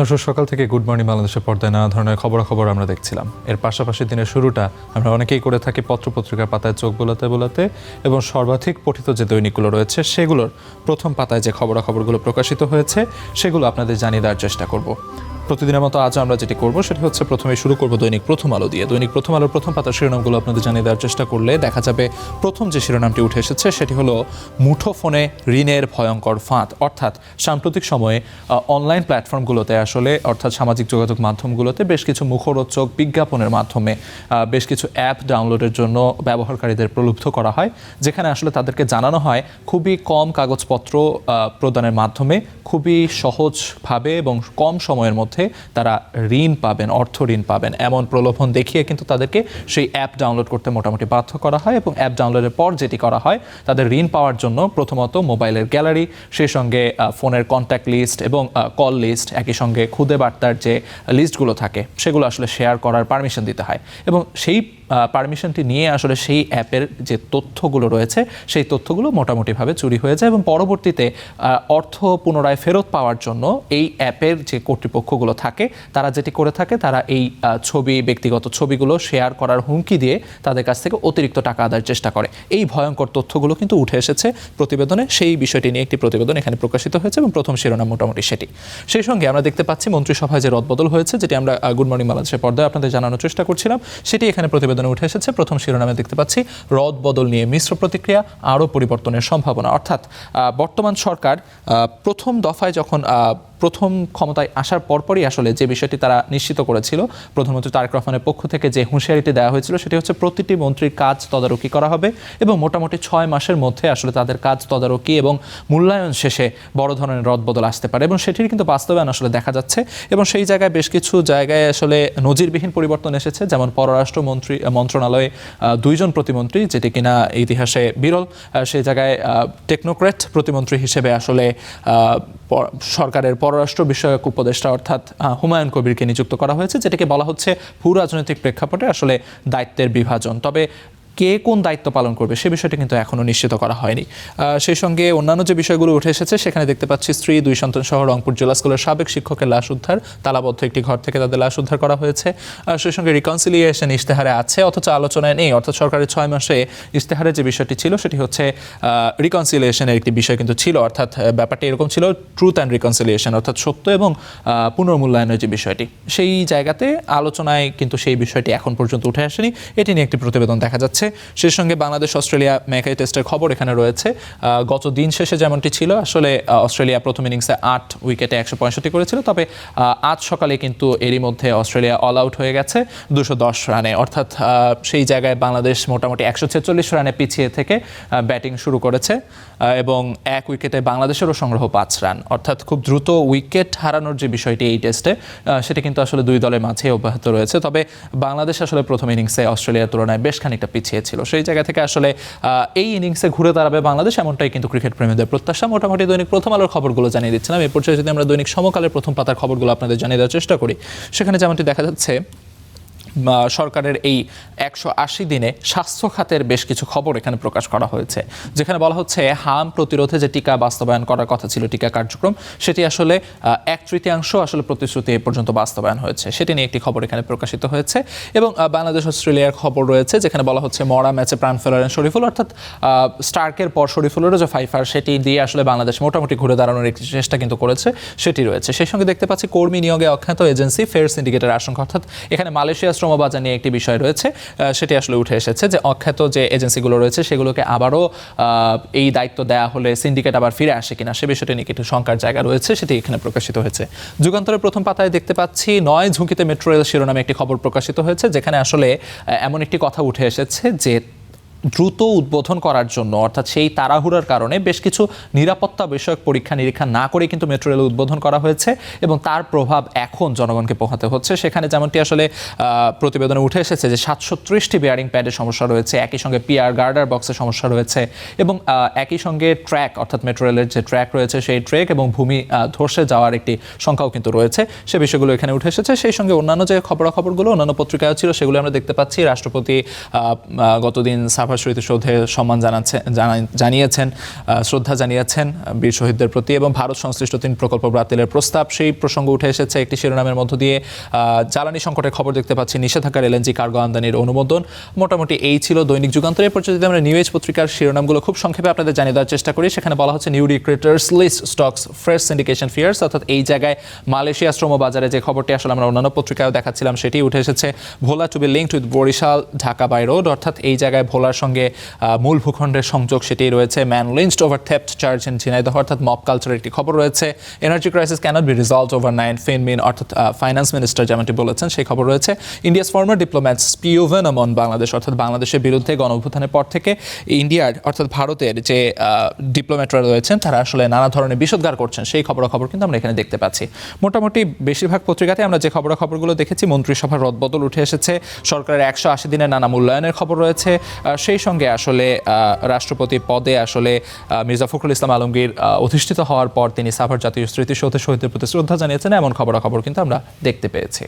দর্শক, সকাল থেকে গুড মর্নিং বাংলাদেশের পর্দায় নানা ধরনের খবরাখবর আমরা দেখছিলাম। এর পাশাপাশি দিনের শুরুটা আমরা অনেকেই করে থাকি পত্রপত্রিকার পাতায় চোখ বোলাতে বোলাতে, এবং সর্বাধিক পঠিত যে দৈনিকগুলো রয়েছে সেগুলোর প্রথম পাতায় যে খবরাখবরগুলো প্রকাশিত হয়েছে সেগুলো আপনাদের জানিয়ে দেওয়ার চেষ্টা করব। প্রতিদিনের মতো আজ আমরা যেটি করব সেটি হচ্ছে প্রথমে শুরু করব দৈনিক প্রথম আলো দিয়ে। দৈনিক প্রথম আলোর প্রথম পাতার শিরোনামগুলো আপনাদের জানিয়ে দেওয়ার চেষ্টা করলে দেখা যাবে প্রথম যে শিরোনামটি উঠে এসেছে সেটি হলো মুঠোফোনে ঋণের ভয়ঙ্কর ফাঁদ। অর্থাৎ সাম্প্রতিক সময়ে অনলাইন প্ল্যাটফর্মগুলোতে আসলে অর্থাৎ সামাজিক যোগাযোগ মাধ্যমগুলোতে বেশ কিছু মুখরোচক বিজ্ঞাপনের মাধ্যমে বেশ কিছু অ্যাপ ডাউনলোডের জন্য ব্যবহারকারীদের প্রলুব্ধ করা হয়, যেখানে আসলে তাদেরকে জানানো হয় খুবই কম কাগজপত্র প্রদানের মাধ্যমে খুবই সহজভাবে এবং কম সময়ের মধ্যে তারা ঋণ পাবেন, অর্থ ঋণ পাবেন, এমন প্রলোভন দেখিয়ে কিন্তু তাদেরকে সেই অ্যাপ ডাউনলোড করতে মোটামুটি বাধ্য করা হয়। এবং অ্যাপ ডাউনলোডের পর যেটি করা হয়, তাদের ঋণ পাওয়ার জন্য প্রথমত মোবাইলের গ্যালারি, সেই সঙ্গে ফোনের কন্ট্যাক্ট লিস্ট এবং কল লিস্ট, একই সঙ্গে খুদে বার্তার যে লিস্টগুলো থাকে সেগুলো আসলে শেয়ার করার পারমিশন দিতে হয়। এবং সেই পারমিশনটি নিয়ে আসলে সেই অ্যাপের যে তথ্যগুলো রয়েছে সেই তথ্যগুলো মোটামুটিভাবে চুরি হয়ে যায়, এবং পরবর্তীতে অর্থ পুনরায় ফেরত পাওয়ার জন্য এই অ্যাপের যে কর্তৃপক্ষগুলো থাকে তারা যেটি করে থাকে, তারা এই ব্যক্তিগত ছবিগুলো শেয়ার করার হুমকি দিয়ে তাদের কাছ থেকে অতিরিক্ত টাকা আদায়ের চেষ্টা করে। এই ভয়ঙ্কর তথ্যগুলো কিন্তু উঠে এসেছে প্রতিবেদনে। সেই বিষয়টি নিয়ে একটি প্রতিবেদন এখানে প্রকাশিত হয়েছে এবং প্রথম শিরোনাম মোটামুটি সেটি। সেই সঙ্গে আমরা দেখতে পাচ্ছি মন্ত্রিসভায় যে রদবদল হয়েছে, যেটি আমরা গুড মর্নিং বাংলাদেশের পর্দায় আপনাদের জানানোর চেষ্টা করছিলাম, সেটি এখানে প্রতিবেদনে উঠে এসেছে। প্রথম শিরোনামে দেখতে পাচ্ছি রদবদল নিয়ে মিশ্র প্রতিক্রিয়া, আরও পরিবর্তনের সম্ভাবনা। অর্থাৎ বর্তমান সরকার প্রথম দফায় যখন প্রথম ক্ষমতায় আসার পরপরই আসলে যে বিষয়টি তারা নিশ্চিত করেছিল, প্রধানমন্ত্রী তারেক রহমানের পক্ষ থেকে যে হুঁশিয়ারিটি দেওয়া হয়েছিল সেটি হচ্ছে প্রতিটি মন্ত্রীর কাজ তদারকি করা হবে এবং মোটামুটি 6 মাসের মধ্যে আসলে তাদের কাজ তদারকি এবং মূল্যায়ন শেষে বড় ধরনের রদবদল আসতে পারে, এবং সেটির কিন্তু বাস্তবায়ন আসলে দেখা যাচ্ছে। এবং সেই জায়গায় বেশ কিছু জায়গায় আসলে নজিরবিহীন পরিবর্তন এসেছে, যেমন পররাষ্ট্র মন্ত্রণালয়ে 2 জন প্রতিমন্ত্রী, যেটি কিনা ইতিহাসে বিরল। সেই জায়গায় টেকনোক্র্যাট প্রতিমন্ত্রী হিসেবে আসলে সরকারের পররাষ্ট্র বিষয়ক উপদেষ্টা অর্থাৎ হুমায়ুন কবিরকে নিযুক্ত করা হয়েছে, যেটাকে বলা হচ্ছে ভূ রাজনৈতিক প্রেক্ষাপটে আসলে দায়িত্বের বিভাজন। তবে কে কোন দায়িত্ব পালন করবে সে বিষয়টি কিন্তু এখনও নিশ্চিত করা হয়নি। সেই সঙ্গে অন্যান্য যে বিষয়গুলো উঠে এসেছে সেখানে দেখতে পাচ্ছি স্ত্রী, 2 সন্তান সহ রংপুর জেলা স্কুলের সাবেক শিক্ষকের লাশ উদ্ধার। তালাবদ্ধ একটি ঘর থেকে তাদের লাশ উদ্ধার করা হয়েছে। সেই সঙ্গে রিকনসিলিয়েশন ইশতেহারে আছে অথচ আলোচনায় নেই। অর্থাৎ সরকারের 6 মাসে ইশতেহারে যে বিষয়টি ছিল সেটি হচ্ছে রিকনসিলিয়েশনের একটি বিষয় কিন্তু ছিল। অর্থাৎ ব্যাপারটি এরকম ছিল, ট্রুথ অ্যান্ড রিকনসিলিয়েশন, অর্থাৎ সত্য এবং পুনর্মূল্যায়নের যে বিষয়টি, সেই জায়গাতে আলোচনায় কিন্তু সেই বিষয়টি এখন পর্যন্ত উঠে আসেনি। এটি নিয়ে একটি প্রতিবেদন দেখা যাচ্ছে। সেই সঙ্গে বাংলাদেশ অস্ট্রেলিয়া ম্যাকাই টেস্টের খবর এখানে রয়েছে। গত দিন শেষে যেমনটি ছিল, আসলে অস্ট্রেলিয়া প্রথম ইনিংসে 8 উইকেটে 165 করেছিল, তবে আজ সকালে কিন্তু এরই মধ্যে অস্ট্রেলিয়া অল আউট হয়ে গেছে 210 রানে। অর্থাৎ সেই জায়গায় বাংলাদেশ মোটামুটি 146 রানে পিছিয়ে থেকে ব্যাটিং শুরু করেছে এবং 1 উইকেটে বাংলাদেশেরও সংগ্রহ 5 রান। অর্থাৎ খুব দ্রুত উইকেট হারানোর যে বিষয়টি এই টেস্টে, সেটা কিন্তু আসলে 2 দলের মাঝে অব্যাহত রয়েছে। তবে বাংলাদেশ আসলে প্রথম ইনিংসে অস্ট্রেলিয়ার তুলনায় বেশ খানিকটা পিছিয়ে ছিল। সেই জায়গা থেকে আসলে এই ইনিংসে ঘুরে দাঁড়াবে বাংলাদেশ, এমনটাই কিন্তু ক্রিকেট প্রেমীদের প্রত্যাশা। মোটামুটি দৈনিক প্রথম আলোর খবরগুলো জানিয়ে দিচ্ছিলাম। এই পর্যায়ে যদি আমরা দৈনিক সমকালের প্রথম পাতার খবরগুলো আপনাদের জানিয়ে দেওয়ার চেষ্টা করি, সেখানে যেমনটি দেখা যাচ্ছে সরকারের এই 180 দিনে স্বাস্থ্য খাতের বেশ কিছু খবর এখানে প্রকাশ করা হয়েছে, যেখানে বলা হচ্ছে হাম প্রতিরোধে যে টিকা বাস্তবায়ন করার কথা ছিল, টিকা কার্যক্রম, সেটি আসলে 1/3 আসলে প্রতিশ্রুতি এ পর্যন্ত বাস্তবায়ন হয়েছে। সেটি নিয়ে একটি খবর এখানে প্রকাশিত হয়েছে। এবং বাংলাদেশ অস্ট্রেলিয়ার খবর রয়েছে, যেখানে বলা হচ্ছে মরা ম্যাচে প্রাণ ফেরালেন শরীফুল। অর্থাৎ স্টার্কের পর শরীফুলেরও যে ফাইফার, সেটি দিয়ে আসলে বাংলাদেশ মোটামুটি ঘুরে দাঁড়ানোর একটি চেষ্টা কিন্তু করেছে, সেটি রয়েছে। সেই সঙ্গে দেখতে পাচ্ছি কর্মী নিয়োগে অখ্যাত এজেন্সি ফেয়ার সিন্ডিকেটের আশঙ্কা। অর্থাৎ এখানে মালয়েশিয়া শ্রমবাজার নিয়ে একটি বিষয় রয়েছে, সেটি আসলে উঠে এসেছে যে অখ্যাত যে এজেন্সিগুলো রয়েছে সেগুলোকে আবারও এই দায়িত্ব দেওয়া হলে সিন্ডিকেট আবার ফিরে আসে কিনা সে বিষয়টি নিয়ে একটু শঙ্কার জায়গা রয়েছে, সেটি এখানে প্রকাশিত হয়েছে। যুগান্তরের প্রথম পাতায় দেখতে পাচ্ছি 9 ঝুঁকিতে মেট্রো রেল শিরোনামে একটি খবর প্রকাশিত হয়েছে, যেখানে আসলে এমন একটি কথা উঠে এসেছে যে দ্রুত উদ্বোধন করার জন্য, অর্থাৎ সেই তাড়াহুড়ার কারণে বেশ কিছু নিরাপত্তা বিষয়ক পরীক্ষা নিরীক্ষা না করে কিন্তু মেট্রো রেল উদ্বোধন করা হয়েছে এবং তার প্রভাব এখন জনগণকে পোহাতে হচ্ছে। সেখানে যেমনটি আসলে প্রতিবেদনে উঠে এসেছে যে 730টি বেয়ারিং প্যাডের সমস্যা রয়েছে, একই সঙ্গে পিআর গার্ডার বক্সের সমস্যা রয়েছে এবং একই সঙ্গে ট্র্যাক, অর্থাৎ মেট্রো রেলের যে ট্র্যাক রয়েছে সেই ট্র্যাক এবং ভূমি ধসে যাওয়ার একটি সংখ্যাও কিন্তু রয়েছে। সে বিষয়গুলো এখানে উঠে এসেছে। সেই সঙ্গে অন্যান্য যে খবরাখবরগুলো অন্যান্য পত্রিকায় ছিল সেগুলো আমরা দেখতে পাচ্ছি। রাষ্ট্রপতি গতদিন সাভার সাভার স্মৃতিসৌধে সম্মান জানিয়েছেন, শ্রদ্ধা জানিয়েছেন বীর শহীদদের প্রতি, এবং ভারত সংশ্লিষ্ট 3 প্রকল্প বাতিলের প্রস্তাব, সেই প্রসঙ্গ উঠে এসেছে একটি শিরোনামের মধ্য দিয়ে। জ্বালানি সংকটের খবর দেখতে পাচ্ছি, নিষেধাজ্ঞার এলএনজি কার্গো আমদানির অনুমোদন। মোটামুটি এই ছিল দৈনিক যুগান্তরের। এরপর যদি আমরা নিউ এজ পত্রিকার শিরোনামগুলো খুব সংক্ষেপে আপনাদের জানিয়ে দেওয়ার চেষ্টা করি, সেখানে বলা হচ্ছে new directors list stocks fresh syndication fears, অর্থাৎ এই জায়গায় মালয়েশিয়া শ্রম বাজারে যে খবরটি আসলে আমরা অন্যান্য পত্রিকায় দেখাচ্ছিলাম সেটি উঠে এসেছে। Bhola to be linked with Barishal Dhaka by road, অর্থাৎ এই জায়গায় ভোলার সঙ্গে মূল ভূখণ্ডের সংযোগ সেটি রয়েছে। Man lynched over theft charge in Jhenaidah, অর্থাৎ মব কালচারের একটি খবর রয়েছে। Energy crisis can't be resolved overnight, finmin অর্থাৎ ফাইন্যান্স মিনিস্টার যেমনটি বলেছেন সেই খবর রয়েছে। India's former diplomats spew venom on Bangladesh, অর্থাৎ বাংলাদেশের বিরুদ্ধে গণঅভ্যুত্থানের পর থেকে ইন্ডিয়ার অর্থাৎ ভারতের যে ডিপ্লোম্যাটরা রয়েছেন তারা আসলে নানা ধরনের বিষোদ্গার করছেন, সেই খবরাখবর কিন্তু আমরা এখানে দেখতে পাচ্ছি। মোটামুটি বেশিরভাগ পত্রিকাতে আমরা যে খবরাখবরগুলো দেখেছি, মন্ত্রিসভার রদবদল উঠে এসেছে, সরকারের 180 দিনের নানা মূল্যায়নের খবর রয়েছে, সেই সঙ্গে আসলে রাষ্ট্রপতি পদে আসলে মির্জা ফখরুল ইসলাম আলমগীর অধিষ্ঠিত হওয়ার পর তিনি সাভার জাতীয় স্মৃতিসৌধে শহীদদের প্রতি শ্রদ্ধা জানিয়েছেন, এমন খবরাখবর কিন্তু আমরা দেখতে পেয়েছি।